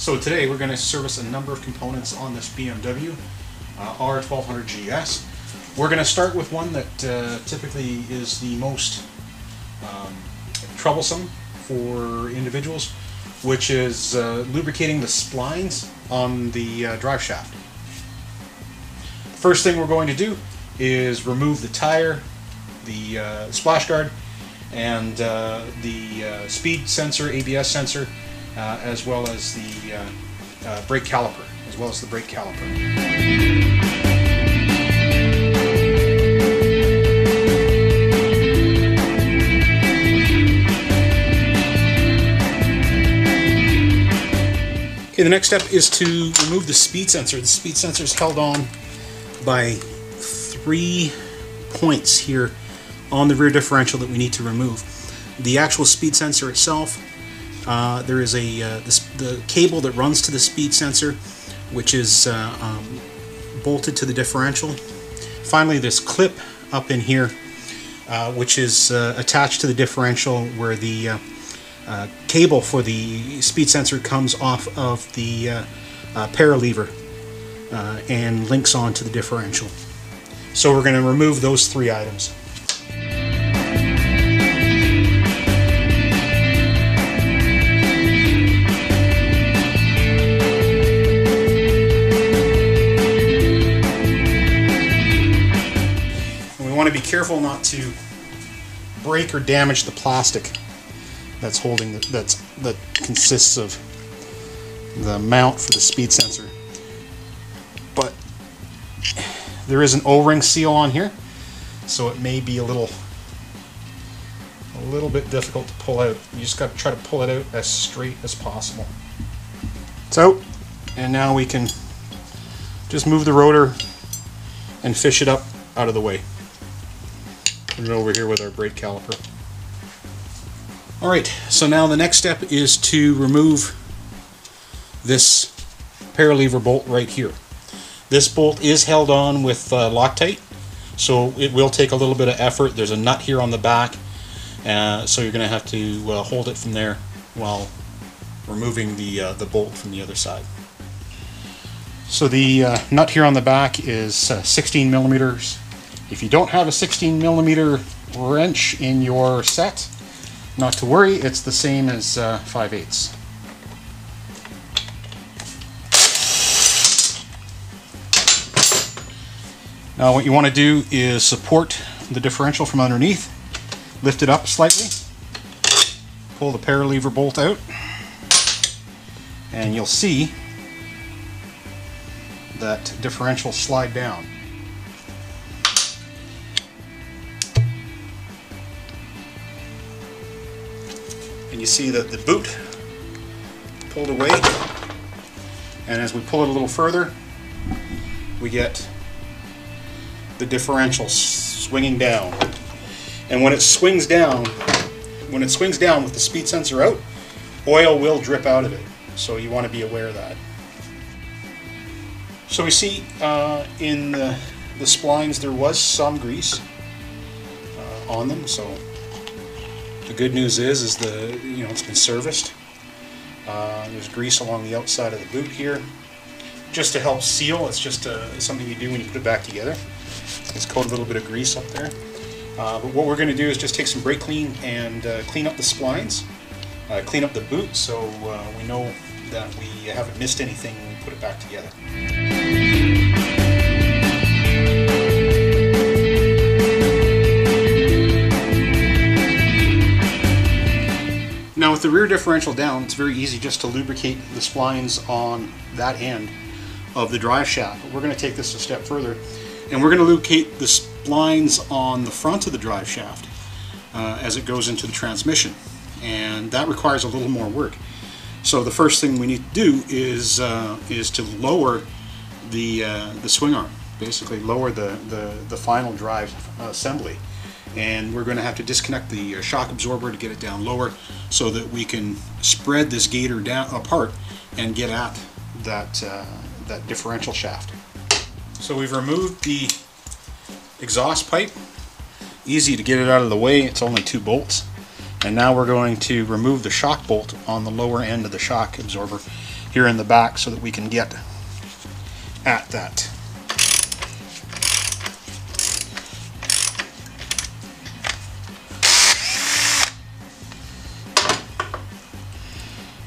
So today we're going to service a number of components on this BMW R1200GS. We're going to start with one that typically is the most troublesome for individuals, which is lubricating the splines on the driveshaft. First thing we're going to do is remove the tire, the splash guard, and the speed sensor, ABS sensor, as well as the brake caliper, Okay, the next step is to remove the speed sensor. The speed sensor is held on by 3 points here on the rear differential that we need to remove. The actual speed sensor itself, there is the cable that runs to the speed sensor, which is bolted to the differential. Finally, this clip up in here, which is attached to the differential, where the cable for the speed sensor comes off of the paralever and links onto the differential. So we're going to remove those 3 items. And we want to be careful not to break or damage the plastic that's holding that consists of the mount for the speed sensor. But there is an O-ring seal on here, so it may be a little bit difficult to pull out. You just got to try to pull it out as straight as possible. It's out, and now we can just move the rotor and fish it up out of the way. Put it over here with our brake caliper. Alright, so now the next step is to remove this paralever bolt right here. This bolt is held on with Loctite, so it will take a little bit of effort. There's a nut here on the back, so you're going to have to hold it from there while removing the bolt from the other side. So the nut here on the back is 16 millimeters. If you don't have a 16 millimeter wrench in your set, not to worry, it's the same as 5/8. Now what you want to do is support the differential from underneath, lift it up slightly, pull the paralever bolt out, and you'll see that differential slide down. And you see that the boot pulled away, and as we pull it a little further, we get the differential swinging down. And when it swings down with the speed sensor out, oil will drip out of it, so you want to be aware of that. So we see in the splines there was some grease on them, so the good news is it's been serviced. There's grease along the outside of the boot here, just to help seal. It's just something you do when you put it back together. It's coated a little bit of grease up there. But what we're going to do is just take some brake clean and clean up the splines, clean up the boot, so we know that we haven't missed anything when we put it back together. Now with the rear differential down, it's very easy just to lubricate the splines on that end of the drive shaft. But we're going to take this a step further, and we're going to lubricate the splines on the front of the drive shaft as it goes into the transmission, and that requires a little more work. So the first thing we need to do is to lower the swing arm, basically lower the final drive assembly. And we're going to have to disconnect the shock absorber to get it down lower, so that we can spread this Gator down apart and get at that differential shaft. So we've removed the exhaust pipe. Easy to get it out of the way, it's only 2 bolts. And now we're going to remove the shock bolt on the lower end of the shock absorber. here in the back so that we can get at that.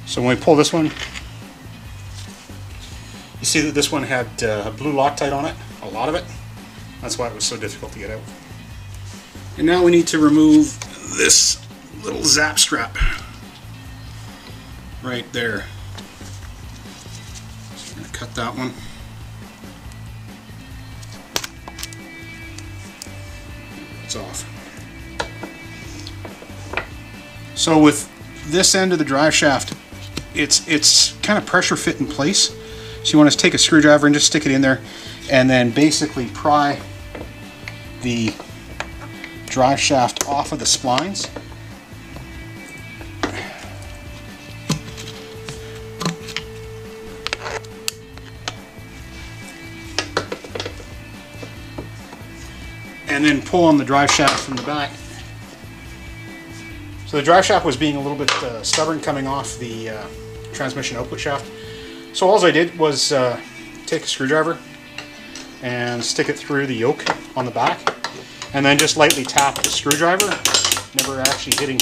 So when we pull this one, you see that this one had blue Loctite on it, a lot of it. That's why it was so difficult to get out. And now we need to remove this little zap strap right there. So I'm going to cut that one. It's off. So with this end of the drive shaft, it's kind of pressure fit in place. So you want to take a screwdriver and just stick it in there and then basically pry the drive shaft off of the splines. And then pull on the drive shaft from the back. So the drive shaft was being a little bit stubborn coming off the transmission output shaft. So all I did was take a screwdriver and stick it through the yoke on the back, and then just lightly tap the screwdriver, never actually hitting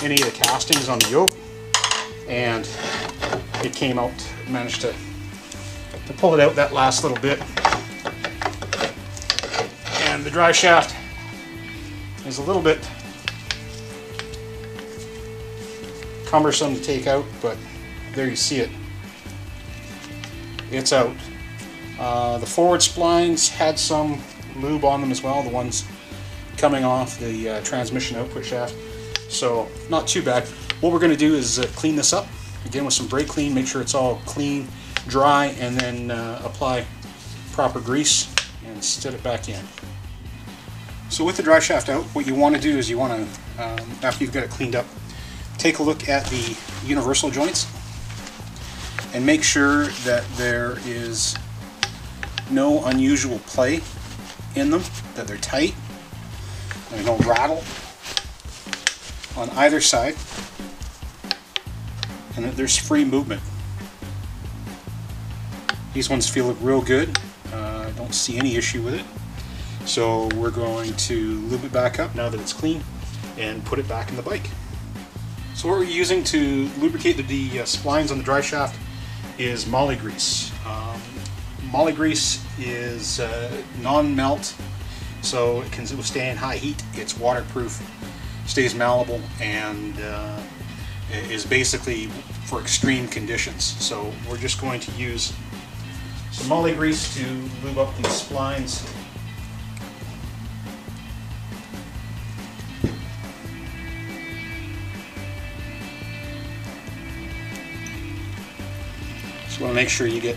any of the castings on the yoke, and it came out. Managed to pull it out that last little bit. And the drive shaft is a little bit cumbersome to take out, but there you see it. It's out. The forward splines had some lube on them as well, the ones coming off the transmission output shaft. So not too bad. What we're going to do is clean this up again with some brake clean, make sure it's all clean, dry, and then apply proper grease and set it back in. So with the drive shaft out, what you want to do is you want to, after you've got it cleaned up, take a look at the universal joints and make sure that there is no unusual play in them, that they're tight, and they don't rattle on either side, and that there's free movement. These ones feel real good. I don't see any issue with it. So we're going to lube it back up now that it's clean and put it back in the bike. So what we're using to lubricate the splines on the drive shaft is moly grease. Moly grease is non-melt, so it can withstand high heat. It's waterproof, stays malleable, and is basically for extreme conditions. So we're just going to use some moly grease to lube up these splines. Just want to make sure you get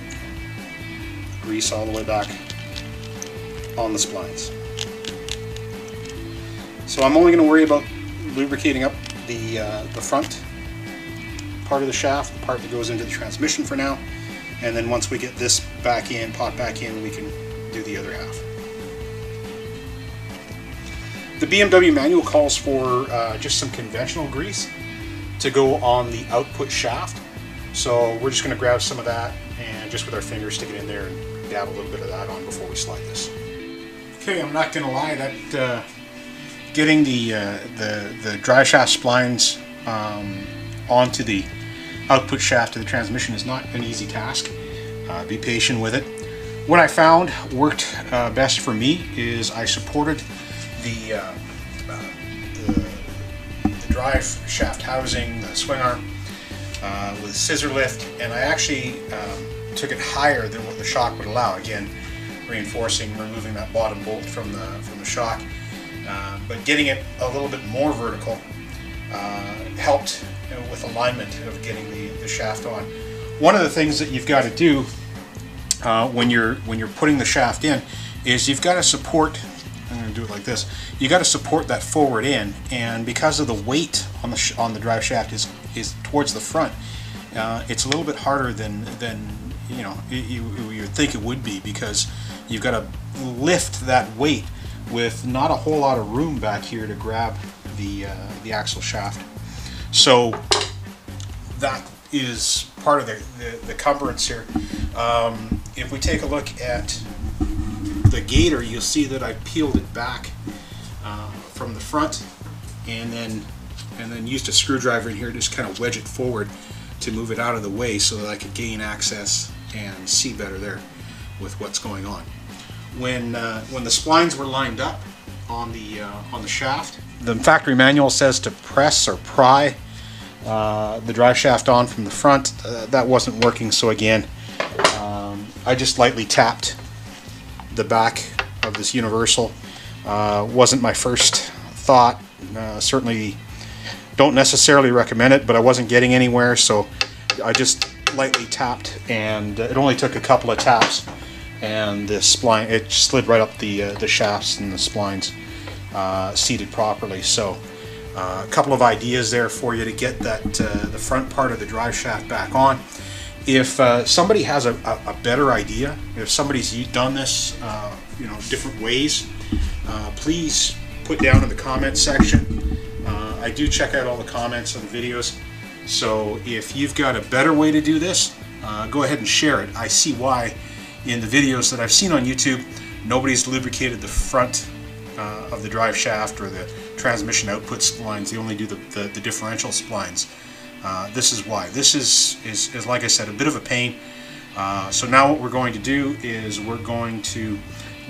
grease all the way back on the splines. So I'm only going to worry about lubricating up the front part of the shaft, the part that goes into the transmission for now, and then once we get this back in, pot back in, we can do the other half. The BMW manual calls for just some conventional grease to go on the output shaft. So we're just going to grab some of that and just with our fingers stick it in there and dab a little bit of that on before we slide this. Okay, I'm not going to lie, that getting the drive shaft splines onto the output shaft of the transmission is not an easy task. Be patient with it. What I found worked best for me is I supported the drive shaft housing, the swing arm, with a scissor lift, and I actually took it higher than what the shock would allow. Again, reinforcing, removing that bottom bolt from the shock, but getting it a little bit more vertical helped with alignment of getting the shaft on. One of the things that you've got to do when you're putting the shaft in is you've got to support. I'm going to do it like this. You got to support that forward end, and because of the weight on the drive shaft is towards the front, it's a little bit harder than you know you'd think it would be, because you've got to lift that weight with not a whole lot of room back here to grab the axle shaft. So that is part of the cumbrance here. If we take a look at the Gator, you'll see that I peeled it back from the front, and then used a screwdriver in here to just kind of wedge it forward to move it out of the way so that I could gain access and see better there with what's going on. When the splines were lined up on the shaft, the factory manual says to press or pry the drive shaft on from the front. That wasn't working, so again, I just lightly tapped the back of this universal. Wasn't my first thought. Certainly don't necessarily recommend it, but I wasn't getting anywhere, so I just lightly tapped, and it only took a couple of taps, and the spline, it slid right up the shafts, and the splines seated properly. So a couple of ideas there for you to get that the front part of the drive shaft back on. If somebody has a better idea, if somebody's done this different ways, please put down in the comments section. I do check out all the comments on the videos, so if you've got a better way to do this, go ahead and share it. I see why in the videos that I've seen on YouTube, nobody's lubricated the front of the drive shaft or the transmission output splines. They only do the differential splines. This is why. This is like I said, a bit of a pain. So now what we're going to do is we're going to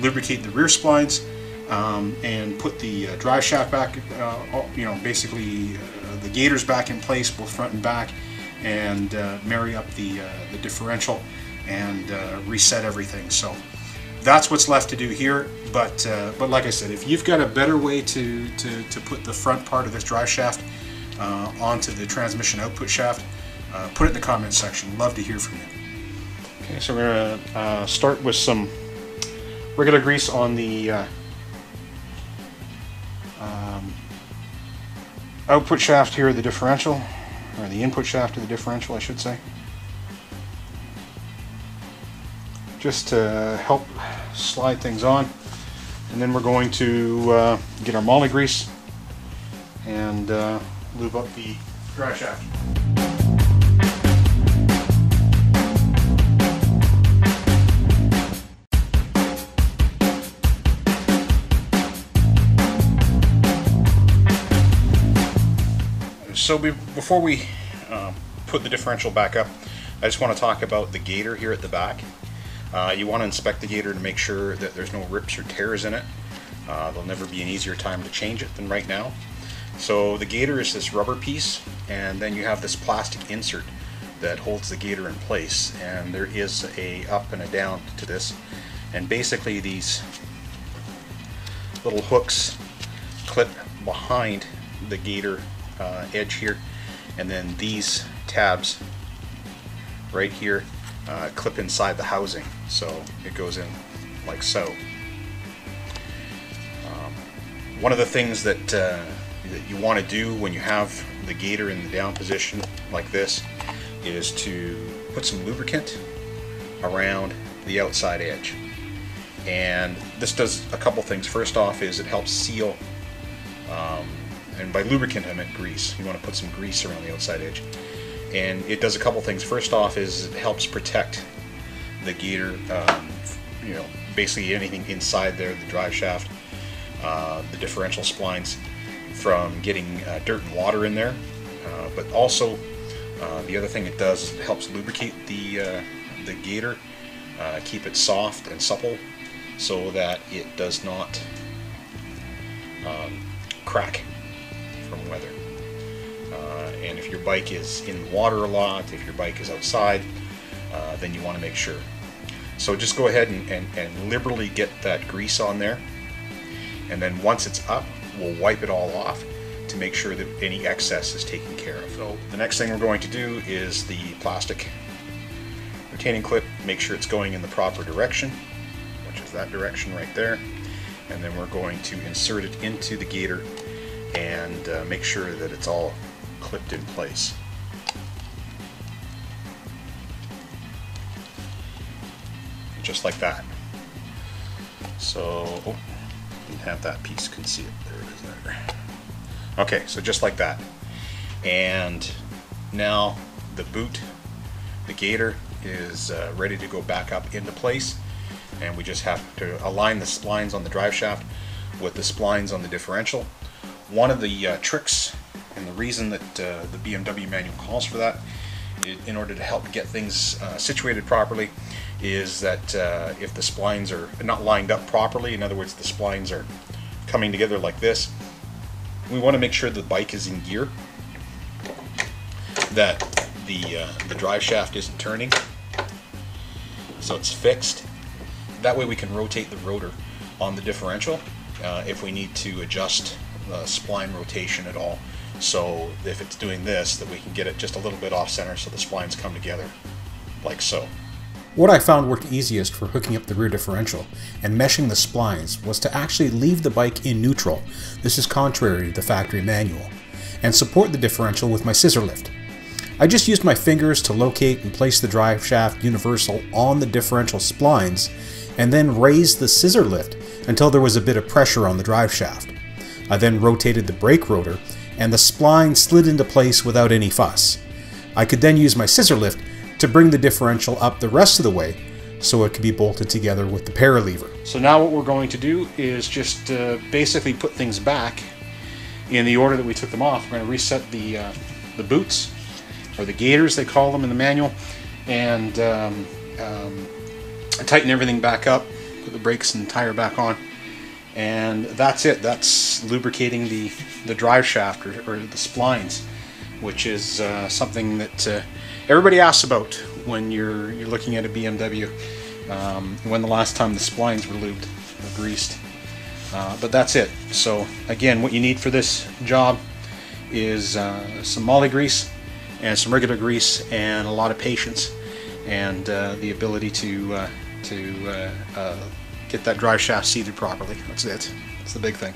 lubricate the rear splines and put the drive shaft back, basically the Gators back in place, both front and back, and marry up the differential and reset everything. So that's what's left to do here. But like I said, if you've got a better way to put the front part of this drive shaft onto the transmission output shaft, put it in the comments section. Love to hear from you. Okay, so we're going to start with some regular grease on the output shaft here of the differential, or the input shaft of the differential, I should say, just to help slide things on. And then we're going to get our moly grease and lube up the drive shaft. So before we put the differential back up, I just want to talk about the Gator here at the back. You want to inspect the Gator to make sure that there's no rips or tears in it. There'll never be an easier time to change it than right now. So the Gator is this rubber piece, and then you have this plastic insert that holds the Gator in place, and there is a up and a down to this, and basically these little hooks clip behind the Gator edge here, and then these tabs right here clip inside the housing, so it goes in like so. One of the things that you want to do when you have the Gator in the down position like this is to put some lubricant around the outside edge, and this does a couple things. First off is it helps seal, and by lubricant I meant grease. You want to put some grease around the outside edge, and it does a couple things. First off is it helps protect the Gator, basically anything inside there, the drive shaft, the differential splines, from getting dirt and water in there. But also the other thing it does is it helps lubricate the Gator, keep it soft and supple so that it does not crack from weather. And if your bike is in the water a lot, if your bike is outside, then you want to make sure. So just go ahead and liberally get that grease on there, and then once it's up, we'll wipe it all off to make sure that any excess is taken care of. So the next thing we're going to do is the plastic retaining clip. Make sure it's going in the proper direction, which is that direction right there, and then we're going to insert it into the Gator and make sure that it's all clipped in place. Just like that. So, didn't have that piece concealed. There it is there. Okay, so just like that. And now the boot Gator is ready to go back up into place, and we just have to align the splines on the drive shaft with the splines on the differential. One of the tricks, and the reason that the BMW manual calls for that, in order to help get things situated properly, is that if the splines are not lined up properly, in other words the splines are coming together like this, we want to make sure the bike is in gear, that the drive shaft isn't turning, so it's fixed. That way we can rotate the rotor on the differential if we need to adjust the spline rotation at all. So if it's doing this, that we can get it just a little bit off center so the splines come together like so. What I found worked easiest for hooking up the rear differential and meshing the splines was to actually leave the bike in neutral, this is contrary to the factory manual, and support the differential with my scissor lift. I just used my fingers to locate and place the drive shaft universal on the differential splines, and then raised the scissor lift until there was a bit of pressure on the drive shaft. I then rotated the brake rotor, and the spline slid into place without any fuss. I could then use my scissor lift to bring the differential up the rest of the way so it could be bolted together with the paralever. So now what we're going to do is just basically put things back in the order that we took them off. We're going to reset the boots, or the Gators they call them in the manual, and tighten everything back up, put the brakes and tire back on, and that's it. That's lubricating the drive shaft or the splines, which is something that everybody asks about when you're looking at a BMW, when the last time the splines were lubed or greased. But that's it. So again, what you need for this job is some moly grease and some regular grease and a lot of patience, and the ability to get that drive shaft seated properly. That's it. That's the big thing.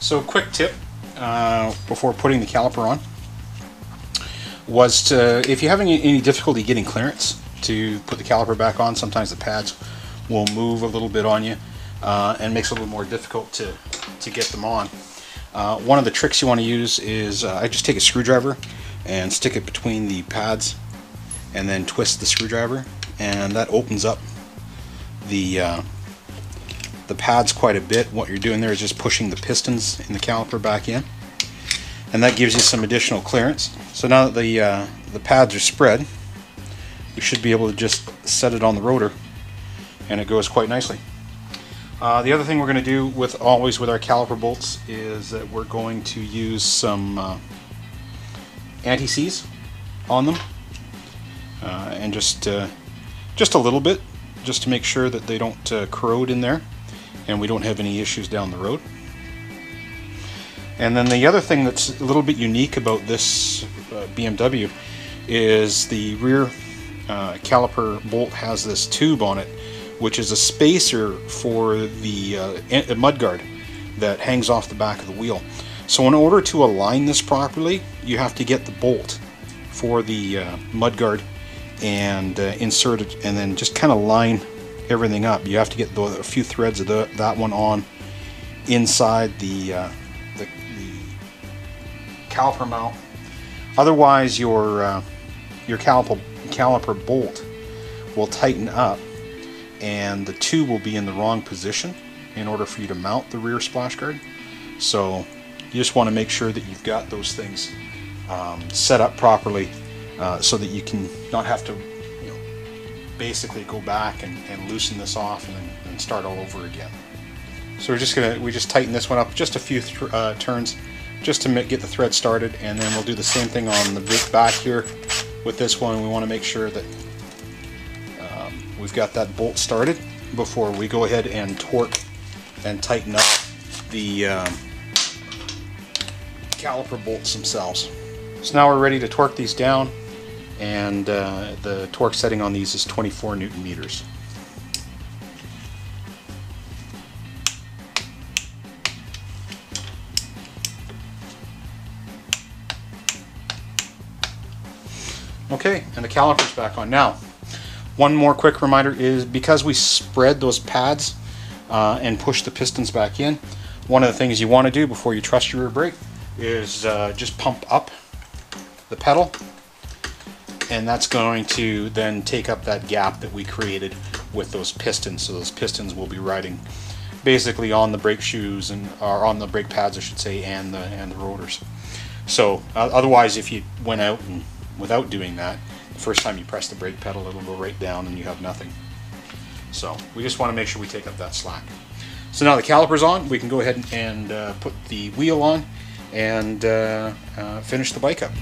So quick tip before putting the caliper on was to, if you're having any difficulty getting clearance to put the caliper back on, sometimes the pads will move a little bit on you and makes it a little more difficult to get them on. One of the tricks you want to use is I just take a screwdriver and stick it between the pads and then twist the screwdriver, and that opens up the pads quite a bit. What you're doing there is just pushing the pistons in the caliper back in, and that gives you some additional clearance. So now that the pads are spread, you should be able to just set it on the rotor and it goes quite nicely. The other thing we're going to do always with our caliper bolts is that we're going to use some anti-seize on them, and just a little bit, just to make sure that they don't corrode in there and we don't have any issues down the road. And then the other thing that's a little bit unique about this BMW is the rear caliper bolt has this tube on it, which is a spacer for the mudguard that hangs off the back of the wheel. So in order to align this properly, you have to get the bolt for the mudguard and insert it, and then just kind of line everything up. You have to get a few threads of that one on inside the caliper mount. Otherwise, your caliper bolt will tighten up, and the tube will be in the wrong position in order for you to mount the rear splash guard. So you just want to make sure that you've got those things set up properly, so that you can not have to basically go back and loosen this off and start all over again. So we just tighten this one up just a few turns just to get the thread started, and then we'll do the same thing on the back here with this one. We want to make sure that we've got that bolt started before we go ahead and torque and tighten up the caliper bolts themselves. So now we're ready to torque these down, and the torque setting on these is 24 Newton meters. Okay, and the caliper's back on. Now, one more quick reminder is because we spread those pads and push the pistons back in, one of the things you want to do before you trust your rear brake is just pump up the pedal, and that's going to then take up that gap that we created with those pistons. So those pistons will be riding basically on the brake shoes, or on the brake pads I should say, and the rotors. So otherwise, if you went out and without doing that, the first time you press the brake pedal, it'll go right down and you have nothing. So we just want to make sure we take up that slack. So now the caliper's on, we can go ahead and put the wheel on and finish the bike up.